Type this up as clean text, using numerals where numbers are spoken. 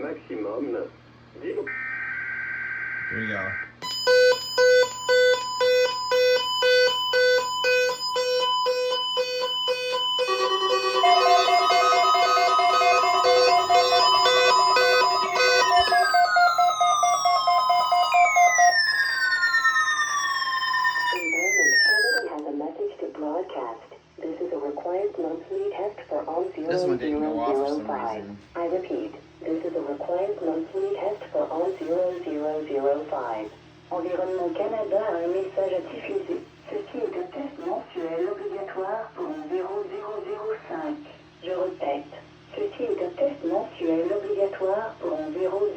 maximum 10. Here we go. Environment Canada has a message to broadcast. This is a required monthly test for all This one didn't go off for some 0005. reason. I repeat, this is a required monthly test for all 0005. Environnement Canada a un message à diffuser. Ceci est un test mensuel obligatoire pour un 0005. Je répète, ceci est un test mensuel obligatoire pour un 0005.